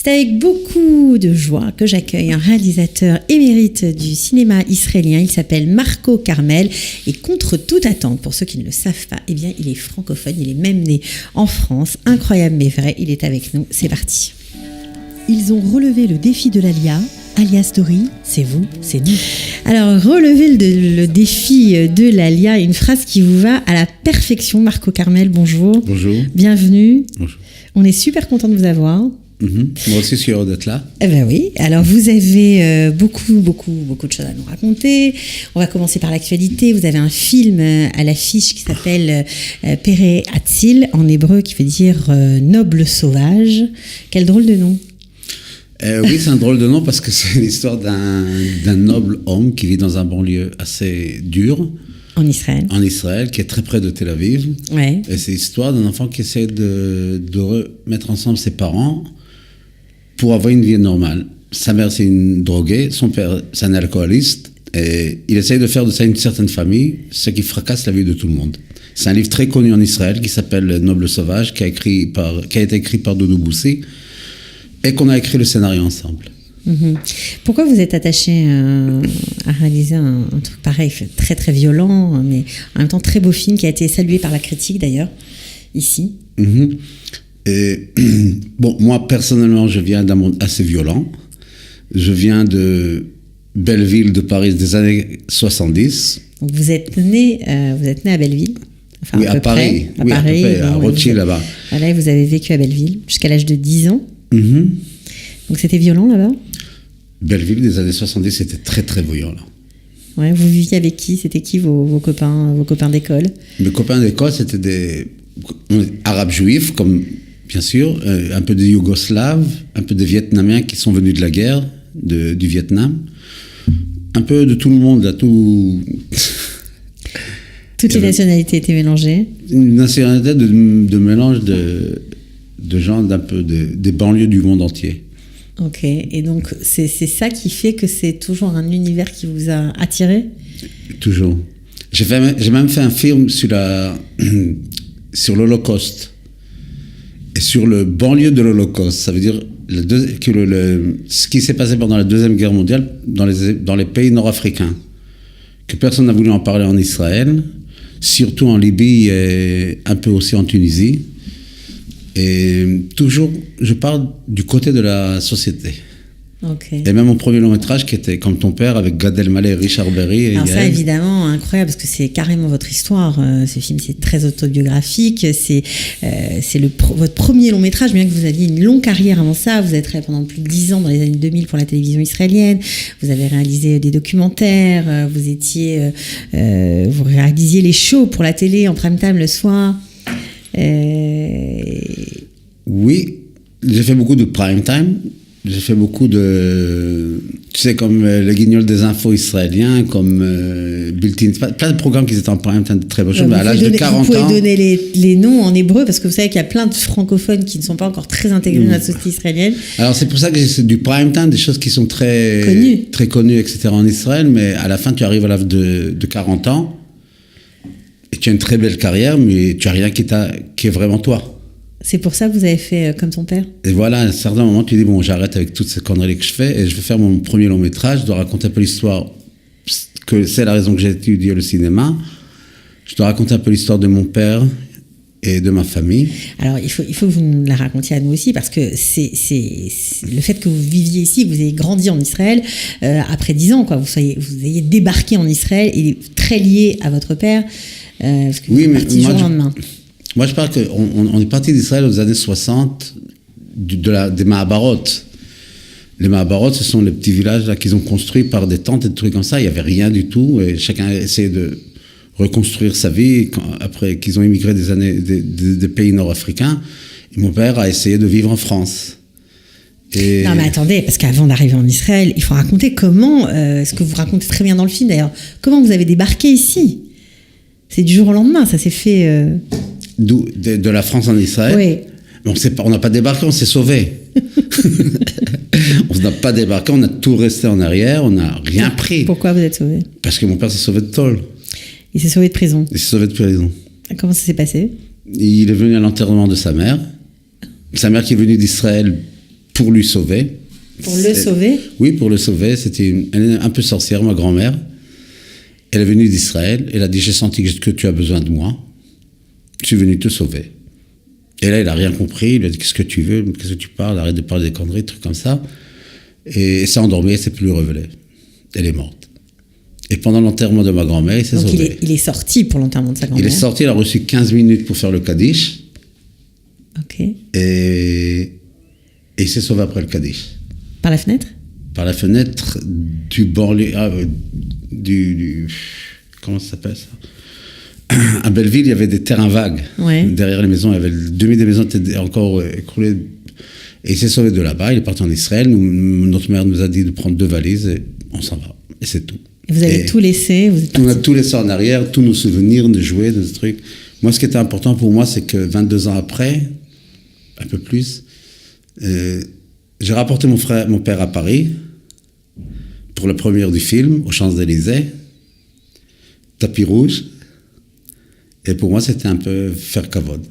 C'est avec beaucoup de joie que j'accueille un réalisateur émérite du cinéma israélien. Il s'appelle Marco Carmel et contre toute attente, pour ceux qui ne le savent pas, eh bien, il est francophone, il est même né en France. Incroyable mais vrai, il est avec nous. C'est parti. Ils ont relevé le défi de l'Alia. Alia Story, c'est vous, c'est nous. Alors, relever le défi de l'Alia, une phrase qui vous va à la perfection. Marco Carmel, bonjour. Bonjour. Bienvenue. Bonjour. On est super content de vous avoir. Moi aussi, je suis heureux d'être là. Eh ben oui. Alors, vous avez beaucoup de choses à nous raconter. On va commencer par l'actualité. Vous avez un film à l'affiche qui s'appelle Pere Hatzil, en hébreu, qui veut dire noble sauvage. Quel drôle de nom. Oui, c'est un drôle de nom parce que c'est l'histoire d'un noble homme qui vit dans un banlieue assez dur. En Israël. En Israël, qui est très près de Tel Aviv. Ouais. Et c'est l'histoire d'un enfant qui essaie de remettre ensemble ses parents pour avoir une vie normale. Sa mère, c'est une droguée. Son père, c'est un alcooliste. Et il essaye de faire de ça une certaine famille, ce qui fracasse la vie de tout le monde. C'est un livre très connu en Israël qui s'appelle Noble sauvage, qui a été écrit par Doudou Boussi et qu'on a écrit le scénario ensemble. Pourquoi vous êtes attaché à réaliser un truc pareil, très très violent, mais en même temps très beau film, qui a été salué par la critique d'ailleurs, ici? Et, bon, moi personnellement, je viens d'un monde assez violent. Je viens de Belleville, de Paris, des années 70. Donc vous êtes né à Belleville? Enfin, oui, à Paris. À Paris, à Rothschild, là-bas. Voilà, vous avez vécu à Belleville jusqu'à l'âge de 10 ans. Donc c'était violent là-bas? Belleville des années 70, c'était très très violent. Ouais, vous viviez avec qui? C'était qui vos copains d'école? Mes copains d'école, c'était des arabes juifs, comme bien sûr, un peu de Yougoslaves, un peu de Vietnamiens qui sont venus de la guerre du Vietnam, un peu de tout le monde, là, tout. Toutes les nationalités étaient mélangées. Une nationalité de mélange de gens d'un peu des banlieues du monde entier. Ok, et donc c'est ça qui fait que c'est toujours un univers qui vous a attiré? Toujours. J'ai même fait un film sur l'Holocauste et sur le banlieue de l'Holocauste. Ça veut dire ce qui s'est passé pendant la Deuxième Guerre mondiale dans les pays nord-africains, que personne n'a voulu en parler en Israël, surtout en Libye et un peu aussi en Tunisie. Et toujours, je parle du côté de la société. Okay. Et même mon premier long métrage qui était Comme ton père avec Gad Elmaleh et Richard Berry. Alors ça, évidemment, incroyable, parce que c'est carrément votre histoire. Ce film, c'est très autobiographique. C'est votre premier long métrage, bien que vous aviez une longue carrière avant ça. Vous avez travaillé pendant plus de 10 ans dans les années 2000 pour la télévision israélienne. Vous avez réalisé des documentaires. Vous réalisiez les shows pour la télé en prime time le soir. Oui, j'ai fait beaucoup de prime time. J'ai fait beaucoup comme les guignols des infos israéliens, comme Built-in, plein de programmes qui étaient en prime time, de très bonnes choses. Mais à l'âge de 40 ans... Vous pouvez donner les noms en hébreu, parce que vous savez qu'il y a plein de francophones qui ne sont pas encore très intégrés dans la société israélienne. Alors c'est pour ça que c'est du prime time, des choses qui sont très connues, etc. en Israël, mais à la fin tu arrives à l'âge de 40 ans, et tu as une très belle carrière, mais tu n'as rien qui est vraiment toi. C'est pour ça que vous avez fait Comme ton père? Et voilà, à un certain moment, tu dis, bon, j'arrête avec toutes ces conneries que je fais et je vais faire mon premier long métrage. Je dois raconter un peu l'histoire, que c'est la raison que j'ai étudié le cinéma. Je dois raconter un peu l'histoire de mon père et de ma famille. Alors, il faut que vous nous la racontiez à nous aussi, parce que c'est le fait que vous viviez ici, vous ayez grandi en Israël, après 10 ans, quoi. Vous ayez débarqué en Israël, il est très lié à votre père, parce que vous êtes parti du jour au lendemain. Moi, je parle qu'on est parti d'Israël aux années 60, des Mahabarot. Les Mahabarot, ce sont les petits villages là qu'ils ont construits par des tentes et des trucs comme ça. Il n'y avait rien du tout. Et chacun essayait de reconstruire sa vie après qu'ils ont immigré des pays nord-africains. Et mon père a essayé de vivre en France. Non, mais attendez, parce qu'avant d'arriver en Israël, il faut raconter comment, ce que vous racontez très bien dans le film d'ailleurs, comment vous avez débarqué ici. C'est du jour au lendemain, ça s'est fait... De la France en Israël. Oui. On n'a pas débarqué, on s'est sauvés. On n'a pas débarqué, on a tout resté en arrière, on n'a rien pris. Pourquoi vous êtes sauvés? Parce que mon père s'est sauvé de tôle. Il s'est sauvé de prison? Il s'est sauvé de prison. Comment ça s'est passé? Il est venu à l'enterrement de sa mère. Sa mère qui est venue d'Israël pour lui sauver. Pour le sauver? Oui, pour le sauver. Elle est un peu sorcière, ma grand-mère. Elle est venue d'Israël. Elle a dit, j'ai senti que tu as besoin de moi. Je suis venu te sauver. Et là, il n'a rien compris. Il a dit, qu'est-ce que tu veux? Qu'est-ce que tu parles? Arrête de parler des conneries, trucs comme ça. Et elle s'est endormie, elle ne s'est plus révélée. Elle est morte. Et pendant l'enterrement de ma grand-mère, il s'est sauvé. Donc il est sorti pour l'enterrement de sa grand-mère. Il est sorti, il a reçu 15 minutes pour faire le Kaddish. Ok. Et il s'est sauvé après le Kaddish. Par la fenêtre? Par la fenêtre du banlieue. Comment ça s'appelle ça? À Belleville, il y avait des terrains vagues. Ouais. Derrière les maisons, il y avait le demi des maisons étaient encore écroulées. Et il s'est sauvé de là-bas. Il est parti en Israël. Notre mère nous a dit de prendre 2 valises et on s'en va. Et c'est tout. Et vous avez tout laissé? On a tout laissé en arrière, tous nos souvenirs, de jouets, de trucs. Moi, ce qui était important pour moi, c'est que 22 ans après, un peu plus, j'ai rapporté mon père à Paris pour la première du film, aux Champs-Élysées, tapis rouge. Et pour moi, c'était un peu faire kavod.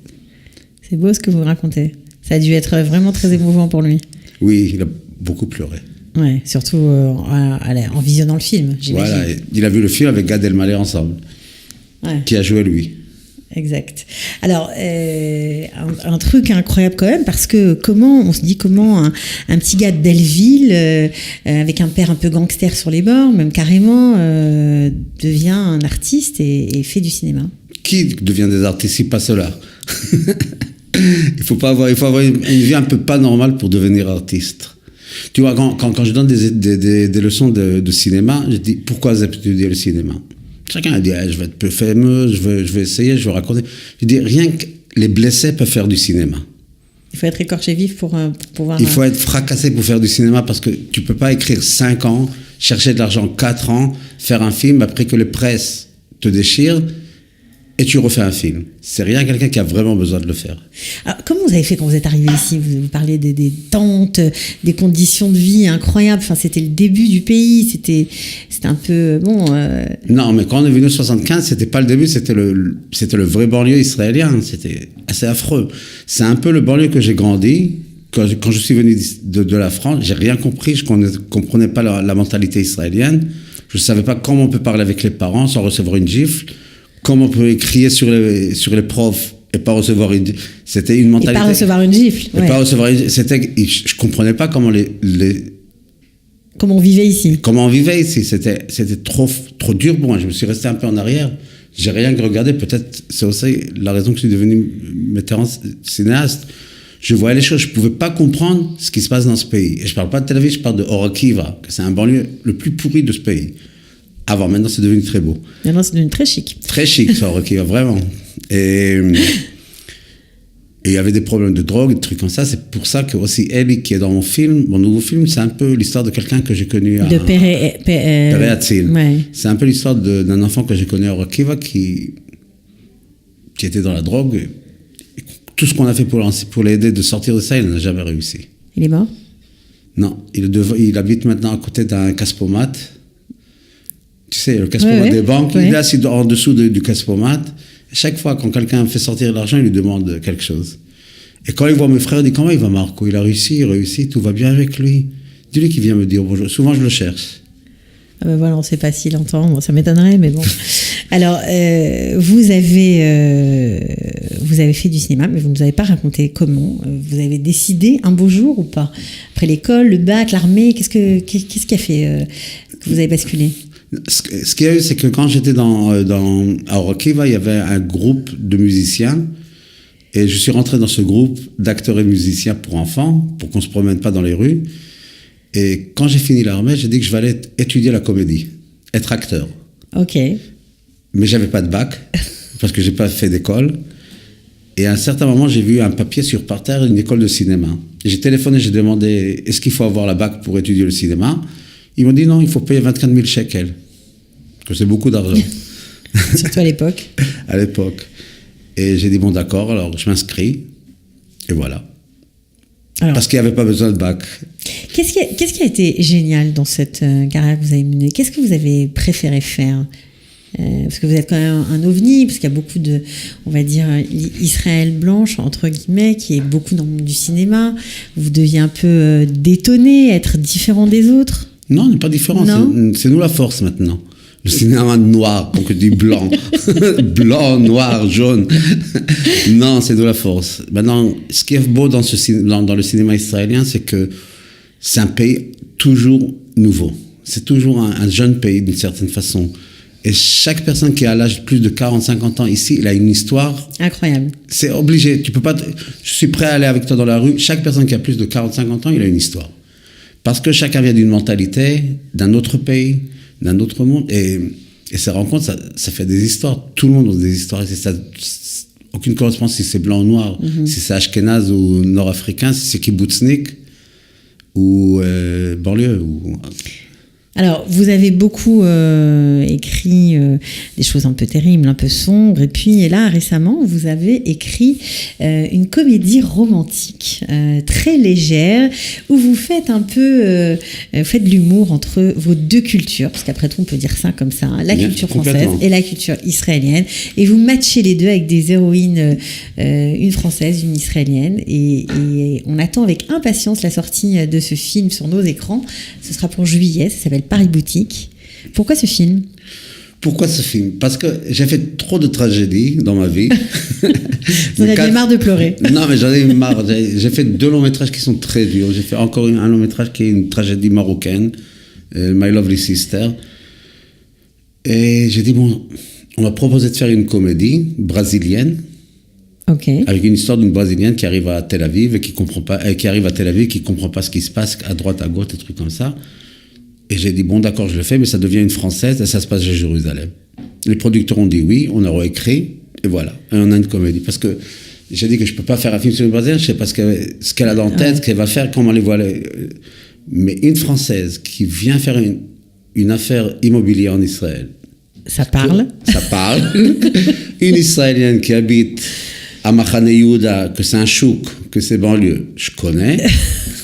C'est beau ce que vous racontez. Ça a dû être vraiment très émouvant pour lui. Oui, il a beaucoup pleuré. Ouais, surtout en visionnant le film, j'imagine. Voilà, il a vu le film avec Gad Elmaleh ensemble, qui a joué lui. Exact. Alors, un truc incroyable quand même, parce que on se dit comment un petit gars de Belleville, avec un père un peu gangster sur les bords, même carrément, devient un artiste et fait du cinéma. Qui devient des artistes, si pas cela? Il faut avoir une vie un peu pas normale pour devenir artiste. Tu vois, quand je donne des leçons de cinéma, je dis, pourquoi vous avez étudié le cinéma? Chacun a dit, je vais être plus fameux, je vais essayer, je vais raconter. Je dis, rien que les blessés peuvent faire du cinéma. Il faut être écorché vif pour pouvoir... Il faut être fracassé pour faire du cinéma, parce que tu peux pas écrire 5 ans, chercher de l'argent 4 ans, faire un film, après que les presses te déchirent, et tu refais un film. C'est rien quelqu'un qui a vraiment besoin de le faire. Alors, comment vous avez fait quand vous êtes arrivé ici? Vous parlez des tentes, des conditions de vie incroyables. Enfin, c'était le début du pays. C'était un peu... Non, mais quand on est venu en 75, c'était pas le début, c'était le vrai banlieue israélien. C'était assez affreux. C'est un peu le banlieue que j'ai grandi. Quand je suis venu de la France, j'ai rien compris. Je comprenais pas la mentalité israélienne. Je savais pas comment on peut parler avec les parents sans recevoir une gifle. Comment on peut crier sur les profs et pas recevoir une gifle. C'était une mentalité. Et pas recevoir une gifle. Ouais. Et pas recevoir une gifle. Je comprenais pas comment comment on vivait ici. Comment on vivait ici. C'était trop dur pour moi. Je me suis resté un peu en arrière. J'ai rien que regardé. Peut-être c'est aussi la raison que je suis devenu metteur cinéaste. Je voyais les choses. Je pouvais pas comprendre ce qui se passe dans ce pays. Et je parle pas de Tel Aviv, je parle de Or Akiva, que c'est un banlieue le plus pourri de ce pays. Avant, maintenant, c'est devenu très beau. Maintenant, c'est devenu très chic. Très chic, ça, vraiment. Et il y avait des problèmes de drogue, des trucs comme ça. C'est pour ça que aussi Eli, qui est dans mon nouveau film, c'est un peu l'histoire de quelqu'un que j'ai connu de Pere Atzil. Ouais. C'est un peu l'histoire d'un enfant que j'ai connu à Rokiva qui était dans la drogue. Et tout ce qu'on a fait pour l'aider de sortir de ça, il n'a jamais réussi. Il est mort? Non, il habite maintenant à côté d'un Caspomat. Tu sais, le Caspomat des banques, il est assis en dessous du Caspomat. Chaque fois, quand quelqu'un fait sortir de l'argent, il lui demande quelque chose. Et quand il voit mes frères, il dit, comment il va Marco? Il a réussi, tout va bien avec lui. Dis-lui qu'il vient me dire bonjour. Souvent, je le cherche. Ah ben voilà, on ne sait pas s'il entend, bon, ça m'étonnerait, mais bon. Alors, vous avez fait du cinéma, mais vous ne nous avez pas raconté comment. Vous avez décidé un beau jour ou pas? Après l'école, le bac, l'armée, qu'est-ce qui a fait que vous avez basculé? Ce qu'il y a eu, c'est que quand j'étais à Rokiva, il y avait un groupe de musiciens. Et je suis rentré dans ce groupe d'acteurs et musiciens pour enfants, pour qu'on ne se promène pas dans les rues. Et quand j'ai fini l'armée, j'ai dit que je vais aller étudier la comédie, être acteur. Ok. Mais j'avais pas de bac, parce que j'ai pas fait d'école. Et à un certain moment, j'ai vu un papier sur par terre, une école de cinéma. Et j'ai téléphoné, j'ai demandé, est-ce qu'il faut avoir la bac pour étudier le cinéma? Ils m'ont dit non, il faut payer 24 000 shekels, que c'est beaucoup d'argent. Surtout à l'époque. À l'époque. Et j'ai dit bon d'accord, alors je m'inscris, et voilà. Alors, parce qu'il n'y avait pas besoin de bac. Qu'est-ce qui a été génial dans cette carrière que vous avez menée? Qu'est-ce que vous avez préféré faire? Parce que vous êtes quand même un ovni, parce qu'il y a beaucoup de, on va dire, Israël blanche, entre guillemets, qui est beaucoup dans le monde du cinéma. Vous deviez un peu détonner, être différent des autres. Non, on n'est pas différent. C'est nous la force maintenant. Le cinéma noir, donc du blanc. Blanc, noir, jaune. Non, c'est nous la force. Maintenant, ce qui est beau dans le cinéma israélien, c'est que c'est un pays toujours nouveau. C'est toujours un jeune pays d'une certaine façon. Et chaque personne qui a l'âge de plus de 40-50 ans ici, il a une histoire. Incroyable. C'est obligé. Tu peux pas. Je suis prêt à aller avec toi dans la rue. Chaque personne qui a plus de 40-50 ans, il a une histoire. Parce que chacun vient d'une mentalité, d'un autre pays, d'un autre monde. Et ces rencontres, ça fait des histoires. Tout le monde a des histoires. Aucune correspondance si c'est blanc ou noir, si c'est ashkénaze ou nord-africain, si c'est kibbutznik ou banlieue. Alors, vous avez beaucoup écrit des choses un peu terribles, un peu sombres, et puis là, récemment, vous avez écrit une comédie romantique très légère, où vous faites un peu faites de l'humour entre vos deux cultures, parce qu'après tout, on peut dire ça comme ça, hein, la culture française et la culture israélienne, et vous matchez les deux avec des héroïnes, une française, une israélienne, et on attend avec impatience la sortie de ce film sur nos écrans. Ce sera pour juillet, ça s'appelle Paris Boutique. Pourquoi ce film ? Pourquoi ce film ? Parce que j'ai fait trop de tragédies dans ma vie. Vous en aviez marre de pleurer. Non, mais j'en ai eu marre. J'ai fait 2 longs métrages qui sont très durs. J'ai fait encore un long métrage qui est une tragédie marocaine, My Lovely Sister. Et j'ai dit, bon, on m'a proposé de faire une comédie brésilienne. Okay. Avec une histoire d'une Brésilienne qui arrive à Tel Aviv et qui comprend pas ce qui se passe à droite, à gauche, des trucs comme ça. Et j'ai dit, bon, d'accord, je le fais, mais ça devient une Française et ça se passe à Jérusalem. Les producteurs ont dit oui, on a écrit, et voilà. Et on a une comédie. Parce que j'ai dit que je peux pas faire un film sur une Brésilienne, je sais pas ce qu'elle a dans la tête, ce qu'elle va faire, comment les voilà. Mais une Française qui vient faire une affaire immobilière en Israël. Ça parle. Ça parle. Une Israélienne qui habite à Machane Yehuda, que c'est un chouk, que c'est banlieue, je connais.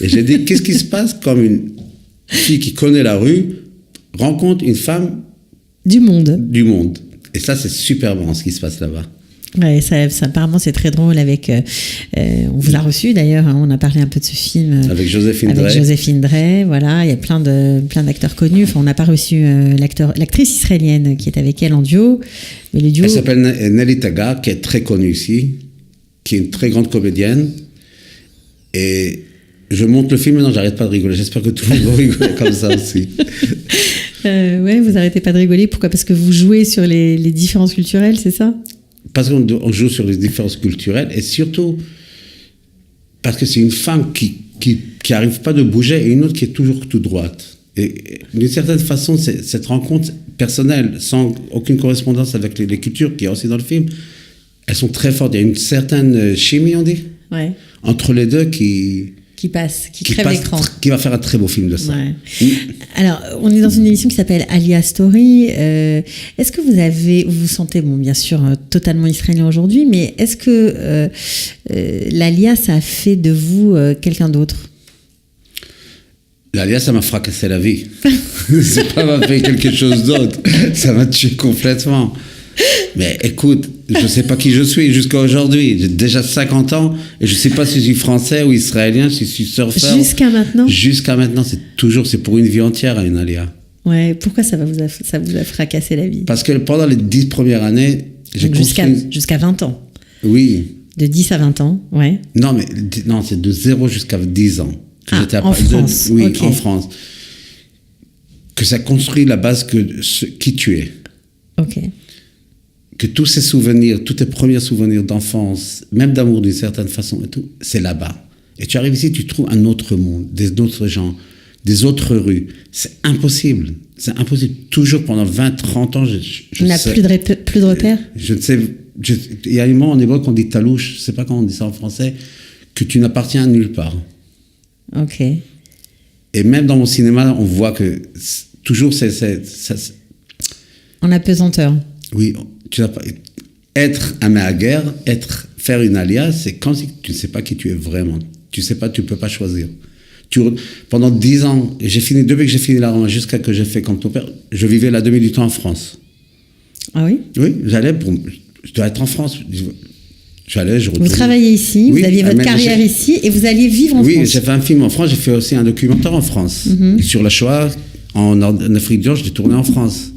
Et j'ai dit, qu'est-ce qui se passe comme une fille qui connaît la rue rencontre une femme du monde. Et ça, c'est super bon ce qui se passe là-bas. Ouais, ça, apparemment, c'est très drôle. On vous a reçu d'ailleurs, hein, on a parlé un peu de ce film. Avec Joséphine Drey. Avec Joséphine Drey, voilà. Il y a plein d'acteurs connus. Enfin, on n'a pas reçu l'actrice israélienne qui est avec elle en duo. Mais le duo... Elle s'appelle Nelly Taga, qui est très connue ici, qui est une très grande comédienne. Et je monte le film, maintenant j'arrête pas de rigoler. J'espère que tout le monde va rigoler comme ça aussi. Ouais, vous arrêtez pas de rigoler. Pourquoi ? Parce que vous jouez sur les différences culturelles, c'est ça ? Parce qu'on joue sur les différences culturelles et surtout parce que c'est une femme qui arrive pas de bouger et une autre qui est toujours tout droite. Et d'une certaine façon, cette rencontre personnelle, sans aucune correspondance avec les cultures qu'il y a aussi dans le film, elles sont très fortes. Il y a une certaine chimie, on dit, ouais, entre les deux qui crève l'écran. Qui va faire un très beau film de ça. Ouais. Alors, on est dans une émission qui s'appelle Alia Story. Est-ce que vous vous sentez, bon, bien sûr, totalement israélien aujourd'hui, mais est-ce que l'Alia, ça a fait de vous quelqu'un d'autre ? L'Alia, ça m'a fracassé la vie. C'est pas m'a fait quelque chose d'autre. Ça m'a tué complètement. Mais écoute, je ne sais pas qui je suis jusqu'à aujourd'hui. J'ai déjà 50 ans et je ne sais pas si je suis français ou israélien, si je suis surfeur. Jusqu'à maintenant ? Jusqu'à maintenant, c'est pour une vie entière, une alia. Ouais, pourquoi ça vous a fracassé la vie ? Parce que pendant les 10 premières années, j'ai construit... Jusqu'à 20 ans ? Oui. De 10 à 20 ans, ouais. Non, c'est de 0 jusqu'à 10 ans. En France. Oui, okay. En France. Que ça construit la base qui tu es. Ok. Que tous ces souvenirs, tous tes premiers souvenirs d'enfance, même d'amour d'une certaine façon et tout, c'est là-bas. Et tu arrives ici, tu trouves un autre monde, des autres gens, des autres rues. C'est impossible. C'est impossible. Toujours pendant 20, 30 ans, je n'as plus de repères ? Je ne sais. Il y a un moment en hébreu qu'on dit talouche, je ne sais pas comment on dit ça en français, que tu n'appartiens à nulle part. Ok. Et même dans mon cinéma, on voit que toujours c'est en apesanteur. Oui. Être un méhaguer, faire une alia, c'est quand tu ne sais pas qui tu es vraiment. Tu sais pas, tu peux pas choisir. Pendant 10 ans, depuis que j'ai fini la Roma jusqu'à que j'ai fait comme ton père, je vivais la demi du temps en France. Ah oui? Oui, je dois être en France. J'allais, je retournais. Vous travaillez ici, Oui, vous aviez votre mais carrière ici et vous alliez vivre en oui, France. j'ai fait un film en France, j'ai fait aussi un documentaire en France. Sur la Shoah, en Afrique du Nord, je l'ai tourné en France.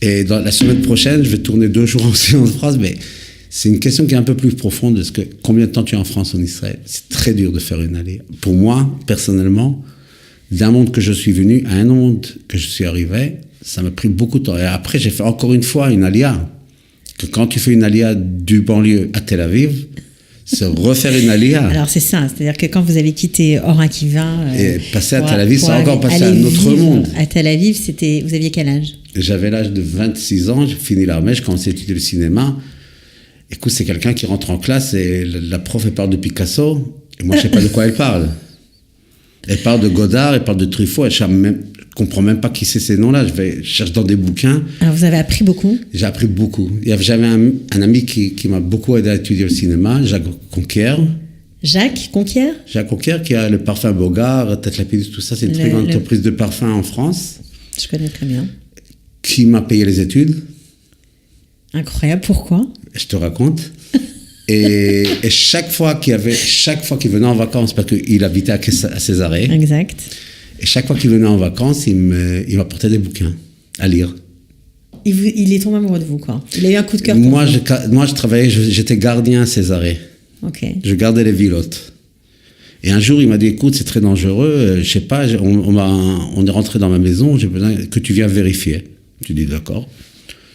Et dans la semaine prochaine, je vais tourner 2 jours aussi en France, mais c'est une question qui est un peu plus profonde. Combien de temps tu es en France, en Israël? C'est très dur de faire une alliée. Pour moi, personnellement, d'un monde que je suis venu à un monde que je suis arrivé, ça m'a pris beaucoup de temps. Et après, j'ai fait encore une fois une alia. Que quand tu fais une alia du banlieue à Tel Aviv, c'est refaire une alia. Alors c'est ça, c'est-à-dire que quand vous avez quitté Or Akiva... et passer à Tel Aviv, c'est encore passer à un autre monde. À Tel Aviv, vous aviez quel âge? J'avais l'âge de 26 ans, j'ai fini l'armée, je commençais à étudier le cinéma. Écoute, c'est quelqu'un qui rentre en classe et la prof, elle parle de Picasso, et moi, je ne sais pas de quoi elle parle. Elle parle de Godard, elle parle de Truffaut, je ne comprends même pas qui c'est ces noms-là. Je cherche dans des bouquins. Alors, vous avez appris beaucoup? J'ai appris beaucoup. J'avais un ami qui m'a beaucoup aidé à étudier le cinéma, Jacques Conquier. Jacques Conquier? Jacques Conquier, qui a le parfum Bogart, Tête Lapidus, tout ça. C'est une très grande entreprise de parfum en France. Je connais très bien. Qui m'a payé les études. Incroyable, pourquoi? Je te raconte. Et chaque fois qu'il venait en vacances, parce qu'il habitait à Césarée. Exact. Et chaque fois qu'il venait en vacances, il m'apportait des bouquins à lire. Il est tombé amoureux de vous, quoi. Il a eu un coup de cœur pour moi, vous. Moi, je travaillais, j'étais gardien à Césarée. Ok. Je gardais les vilottes. Et un jour, il m'a dit, écoute, c'est très dangereux, je sais pas, on est rentré dans ma maison, j'ai besoin que tu viennes vérifier. Je lui ai dit, d'accord.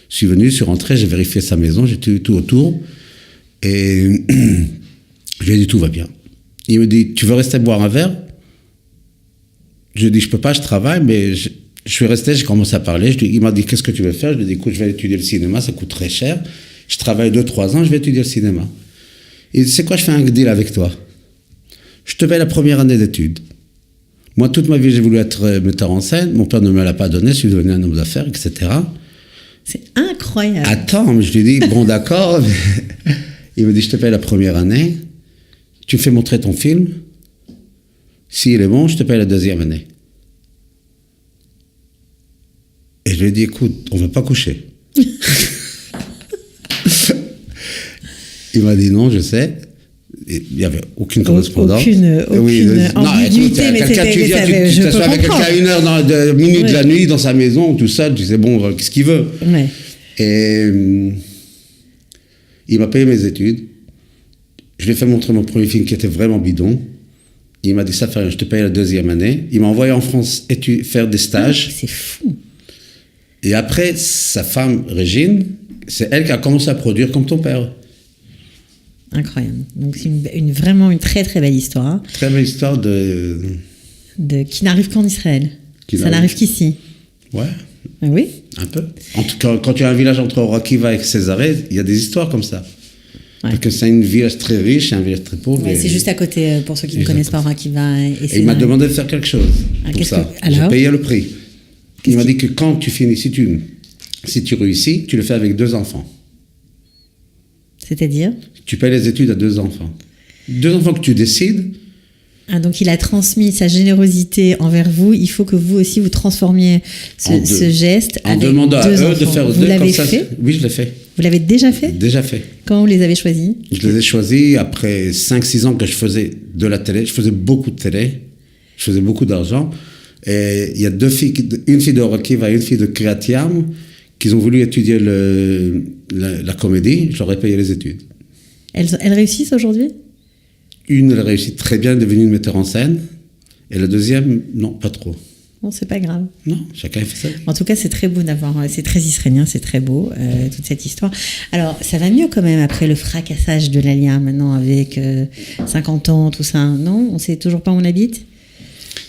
Je suis venu, je suis rentré, j'ai vérifié sa maison, j'ai tout autour. Et je lui ai dit, tout va bien. Il me dit, tu veux rester boire un verre? Je lui ai dit, je peux pas, je travaille, mais je suis resté, j'ai commencé à parler. Il m'a dit, qu'est-ce que tu veux faire? Je lui ai dit, écoute, je vais étudier le cinéma, ça coûte très cher. Je travaille 2-3 ans, je vais étudier le cinéma. Il dit, c'est quoi, je fais un deal avec toi. Je te paye la première année d'études. Moi, toute ma vie, j'ai voulu être metteur en scène. Mon père ne me l'a pas donné, je suis devenu un homme d'affaires, etc. C'est incroyable. Attends, mais je lui ai dit, bon, d'accord. Il me dit, je te paye la première année. Tu me fais montrer ton film. S'il est bon, je te paye la deuxième année. Et je lui ai dit, écoute, on ne va pas coucher. Il m'a dit, non, je sais. Il n'y avait aucune correspondance. Aucune ambiguïté, mais c'était... Tu t'assois avec quelqu'un à 1 minute de la nuit dans sa maison, tout seul, tu sais, bon, qu'est-ce qu'il veut? Ouais. Et il m'a payé mes études. Je lui ai fait montrer mon premier film qui était vraiment bidon. Il m'a dit, ça fait rien, je te paye la deuxième année. Il m'a envoyé en France faire des stages. C'est fou. Et après, sa femme, Régine, c'est elle qui a commencé à produire comme ton père. Incroyable. Donc c'est vraiment une très très belle histoire. Très belle histoire qui n'arrive qu'en Israël. Ça n'arrive qu'ici. Ouais. Ah oui. Un peu. En tout cas, quand tu as un village entre Or Akiva et Césarée, il y a des histoires comme ça. Ouais. Parce que c'est un village très riche et un village très pauvre. Ouais, c'est juste à côté, pour ceux qui ne connaissent pas Or Akiva. Et il m'a demandé de faire quelque chose pour ça. J'ai payé le prix. Il m'a dit que quand tu finis, si tu réussis, tu le fais avec 2 enfants. C'est-à-dire? Tu payes les études à 2 enfants. 2 enfants que tu décides. Ah, donc il a transmis sa générosité envers vous. Il faut que vous aussi vous transformiez ce geste en demandant à eux de faire 2. Vous l'avez fait? Oui, je l'ai fait. Vous l'avez déjà fait? Déjà fait. Quand vous les avez choisis? Je les ai choisis après 5-6 ans que je faisais de la télé. Je faisais beaucoup de télé. Je faisais beaucoup d'argent. Et il y a 2 filles, une fille de Or Akiva et une fille de Kriyat Yam, qui ont voulu étudier la comédie. Je leur ai payé les études. Elles réussissent aujourd'hui? Une, elle a réussi très bien, devenue une metteur en scène. Et la deuxième, non, pas trop. Bon, c'est pas grave. Non, chacun fait ça. En tout cas, c'est très beau c'est très israélien, c'est très beau, toute cette histoire. Alors, ça va mieux quand même après le fracassage de l'Alia, maintenant, avec 50 ans, tout ça. Non? On sait toujours pas où on habite?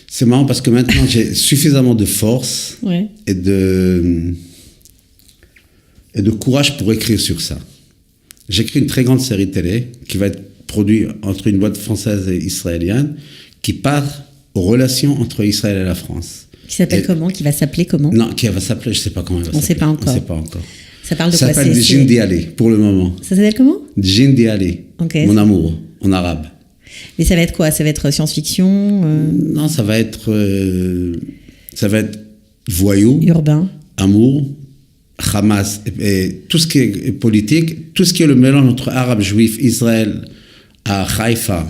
C'est marrant parce que maintenant, j'ai suffisamment de force et de courage pour écrire sur ça. J'écris une très grande série télé qui va être produite entre une boîte française et israélienne qui parle aux relations entre Israël et la France. Qui s'appelle comment? Qui va s'appeler comment? Non, qui va s'appeler, je ne sais pas comment elle va s'appeler. On ne sait pas encore. Ça parle de quoi? Ça s'appelle Djin Diali, pour le moment. Ça s'appelle comment? Djin Diali, mon amour, en arabe. Mais ça va être quoi? Ça va être science-fiction? Non, ça va être voyou. Urbain. Amour. Hamas, et tout ce qui est politique, tout ce qui est le mélange entre arabes, juifs, Israël, à Haïfa,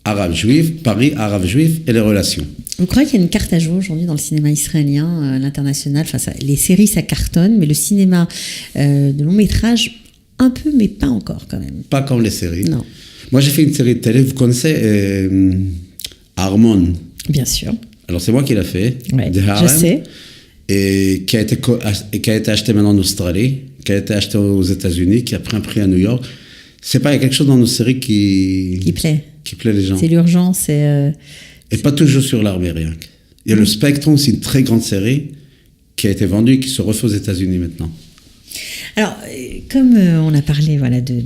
arabes, juifs, Paris, arabes, juifs, et les relations. Vous croyez qu'il y a une carte à jouer aujourd'hui dans le cinéma israélien, à l'international? Enfin, les séries, ça cartonne, mais le cinéma de long métrage, un peu, mais pas encore quand même. Pas comme les séries. Non. Moi, j'ai fait une série de télé, vous connaissez Harmon? Bien sûr. Alors, c'est moi qui l'ai fait. Ouais, de Harem, je sais. Et qui a été acheté maintenant en Australie, qui a été acheté aux États-Unis, qui a pris un prix à New York. C'est pas, il y a quelque chose dans nos séries qui plaît les gens. C'est l'urgence. Et pas toujours sur l'armée, rien. Il y a le Spectrum, c'est une très grande série qui a été vendue et qui se refait aux États-Unis maintenant. Alors, comme on a parlé voilà, de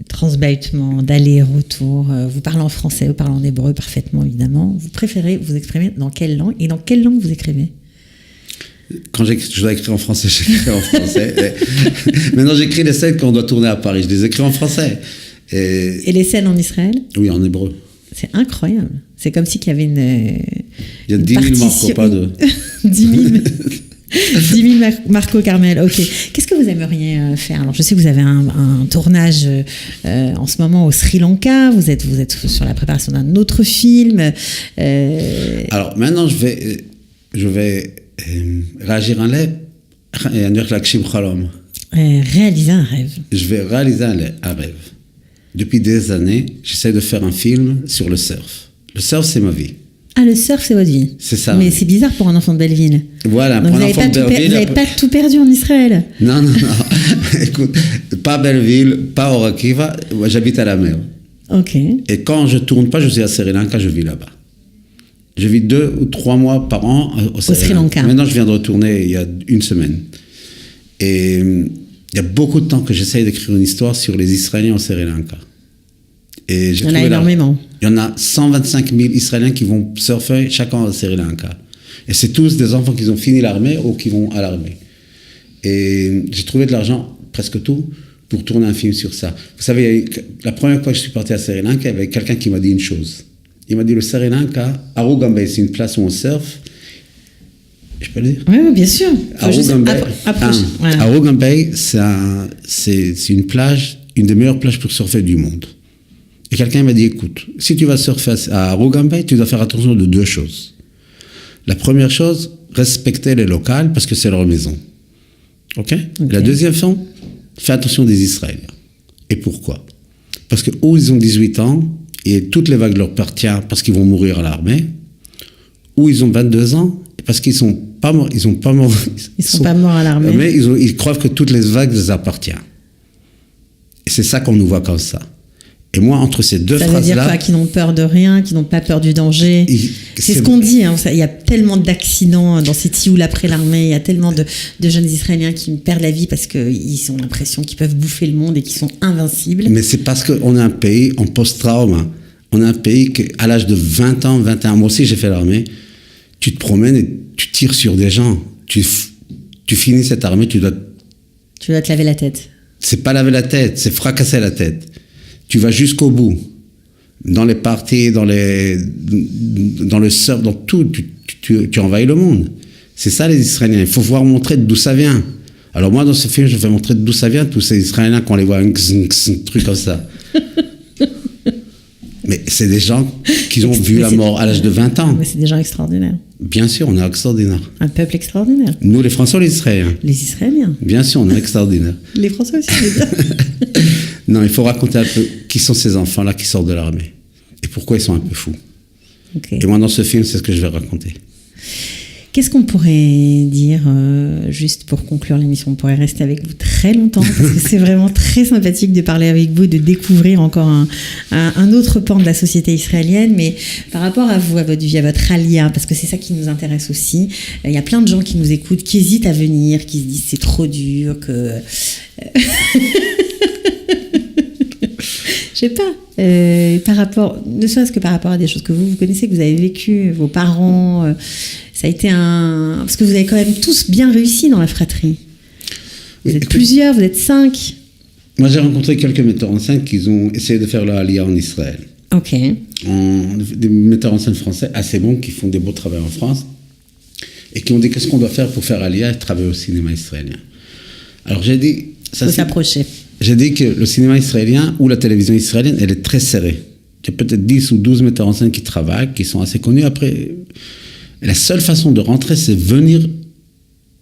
transbahutement, d'aller-retour, vous parlez en français, vous parlez en hébreu parfaitement, évidemment. Vous préférez vous exprimer dans quelle langue? Et dans quelle langue vous écrivez? Quand je dois écrire en français, j'écris en français. Maintenant, j'écris les scènes qu'on doit tourner à Paris. Je les écris en français. Et les scènes en Israël? Oui, en hébreu. C'est incroyable. C'est comme si qu'il y avait il y a 10 000 Marco, pas de... 10 000 Marco Carmel, ok. Qu'est-ce que vous aimeriez faire? Alors, je sais que vous avez un tournage en ce moment au Sri Lanka. Vous êtes sur la préparation d'un autre film. Alors, maintenant, je vais réagir un rêve. Réaliser un rêve. Je vais réaliser un rêve. Depuis des années, j'essaie de faire un film sur le surf. Le surf, c'est ma vie. Ah, le surf, c'est votre vie. C'est ça. Mais c'est bizarre pour un enfant de Belleville. Voilà, donc pour un enfant de Belleville. Vous n'avez pas tout perdu en Israël. Non. Écoute, pas Belleville, pas Orakiva, j'habite à la mer. Ok. Et quand je tourne pas, je suis à Sri Lanka, je vis là-bas. Je vis 2 ou 3 mois par an au Sri Lanka. Maintenant, je viens de retourner il y a une semaine. Et il y a beaucoup de temps que j'essaye d'écrire une histoire sur les Israéliens au Sri Lanka. Et il y en a énormément. Il y en a 125 000 Israéliens qui vont surfer chaque an au Sri Lanka. Et c'est tous des enfants qui ont fini l'armée ou qui vont à l'armée. Et j'ai trouvé de l'argent, presque tout, pour tourner un film sur ça. Vous savez, la première fois que je suis parti à Sri Lanka, il y avait quelqu'un qui m'a dit une chose. Il m'a dit, le Sri Lanka, Arugambay, c'est une place où on surfe. Je peux le dire? Oui, bien sûr. Arugambay, c'est une plage, une des meilleures plages pour surfer du monde. Et quelqu'un m'a dit, écoute, si tu vas surfer à Arugambay, tu dois faire attention de 2 choses. La première chose, respecter les locaux parce que c'est leur maison. OK? La deuxième chose, fais attention des Israéliens. Et pourquoi? Parce que où ils ont 18 ans et toutes les vagues leur appartiennent parce qu'ils vont mourir à l'armée, ou ils ont 22 ans parce qu'ils sont pas morts, ils sont pas morts à l'armée, mais ils croient que toutes les vagues les appartiennent. Et c'est ça qu'on nous voit comme ça. Et moi, entre ces deux phrases-là... Ça veut dire quoi? Qu'ils n'ont peur de rien, qu'ils n'ont pas peur du danger. C'est ce qu'on dit. Hein. Il y a tellement d'accidents dans ces Tioul après l'armée. Il y a tellement de jeunes Israéliens qui perdent la vie parce qu'ils ont l'impression qu'ils peuvent bouffer le monde et qu'ils sont invincibles. Mais c'est parce qu'on est un pays en post-trauma. On est un pays qu'à l'âge de 20 ans, 21 moi aussi j'ai fait l'armée, tu te promènes et tu tires sur des gens. Tu finis cette armée, tu dois te laver la tête. C'est pas laver la tête, c'est fracasser la tête. Tu vas jusqu'au bout. Dans les parties, dans le surf, dans tout, tu envahis le monde. C'est ça les Israéliens. Il faut voir montrer d'où ça vient. Alors moi, dans ce film, je vais montrer d'où ça vient, tous ces Israéliens, quand on les voit, un truc comme ça. Mais c'est des gens qui ont vu la mort à l'âge de 20 ans. Mais c'est des gens extraordinaires. Bien sûr, on est extraordinaire. Un peuple extraordinaire. Nous, les Français ou les Israéliens? Les Israéliens. Bien sûr, on est extraordinaires. Les Français aussi, je veux dire. Non, il faut raconter un peu qui sont ces enfants-là qui sortent de l'armée et pourquoi ils sont un peu fous. Okay. Et moi, dans ce film, c'est ce que je vais raconter. Qu'est-ce qu'on pourrait dire, juste pour conclure l'émission? On pourrait rester avec vous très longtemps, parce que c'est vraiment très sympathique de parler avec vous, de découvrir encore un autre pan de la société israélienne. Mais par rapport à vous, à votre vie, à votre alia, parce que c'est ça qui nous intéresse aussi, il y a plein de gens qui nous écoutent, qui hésitent à venir, qui se disent c'est trop dur, que... Je sais pas, par rapport, ne serait-ce que par rapport à des choses que vous connaissez, que vous avez vécues, vos parents, ça a été parce que vous avez quand même tous bien réussi dans la fratrie. Vous êtes plusieurs, vous êtes 5. Moi, j'ai rencontré quelques metteurs en scène qui ont essayé de faire leur alia en Israël. Ok. Des metteurs en scène français assez bons qui font des beaux travaux en France et qui ont dit qu'est-ce qu'on doit faire pour faire alia et travailler au cinéma israélien. Alors j'ai dit... Il faut s'approcher. J'ai dit que le cinéma israélien ou la télévision israélienne, elle est très serrée. Il y a peut-être 10 ou 12 metteurs en scène qui travaillent, qui sont assez connus. Après, la seule façon de rentrer, c'est venir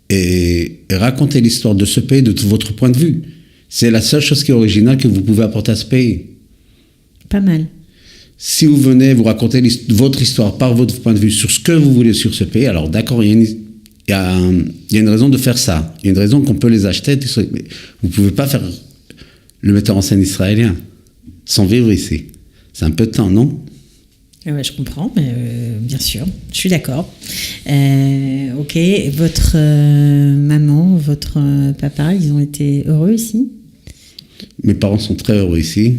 et raconter l'histoire de ce pays de votre point de vue. C'est la seule chose qui est originale que vous pouvez apporter à ce pays. Pas mal. Si vous venez vous raconter votre histoire par votre point de vue sur ce que vous voulez sur ce pays, alors d'accord, il y a une raison de faire ça. Il y a une raison qu'on peut les acheter. Mais vous ne pouvez pas faire le metteur en scène israélien sans vivre ici. C'est un peu de temps, non? Ouais, je comprends, mais bien sûr, je suis d'accord. Ok, votre maman, votre papa, ils ont été heureux ici? Mes parents sont très heureux ici.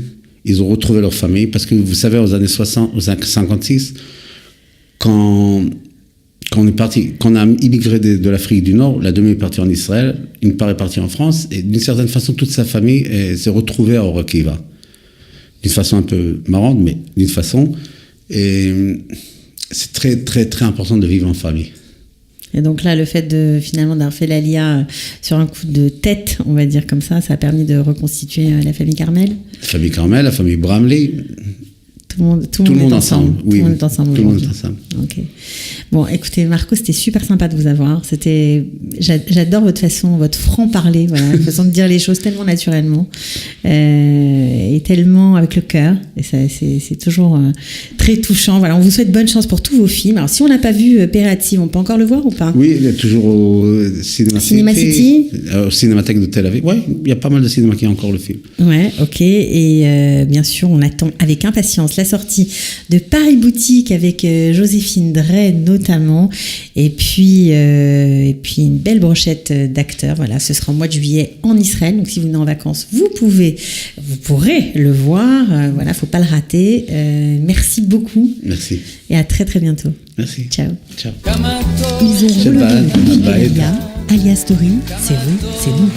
Ils ont retrouvé leur famille parce que vous savez, aux années 60, aux 56, quand on est parti, quand on a immigré de l'Afrique du Nord, la demi est partie en Israël, une part est partie en France, et d'une certaine façon, toute sa famille s'est retrouvée à Or Akiva. D'une façon un peu marrante, mais d'une façon. Et c'est très, très, très important de vivre en famille. Et donc là, le fait finalement d'avoir fait l'Aliyah sur un coup de tête, on va dire comme ça a permis de reconstituer la famille Carmel? La famille Carmel, la famille Bramley. Tout le monde est ensemble. Oui, tout le monde est ensemble. Tout le monde est ensemble. Ok. Bon, écoutez, Marco, c'était super sympa de vous avoir. J'adore votre façon, votre franc-parler, voilà, votre façon de dire les choses tellement naturellement et tellement avec le cœur. Et c'est toujours très touchant. Voilà, on vous souhaite bonne chance pour tous vos films. Alors, si on n'a pas vu Peratziv, on peut encore le voir ou pas? Oui, il est toujours au Cinema City. Au Cinémathèque de Tel Aviv. Oui, il y a pas mal de cinémas qui ont encore le film. Ouais, ok. Et bien sûr, on attend avec impatience la sortie de Paris Boutique avec Joséphine Drey notamment, et puis une belle brochette d'acteurs. Voilà, ce sera au mois de juillet en Israël. Donc si vous venez en vacances, vous pourrez le voir. Voilà, faut pas le rater. Merci beaucoup. Merci. Et à très très bientôt. Merci. Ciao. Ciao. Ils ont relevé le défi de l'Aliyah, Aliyah Story. C'est vous, c'est nous.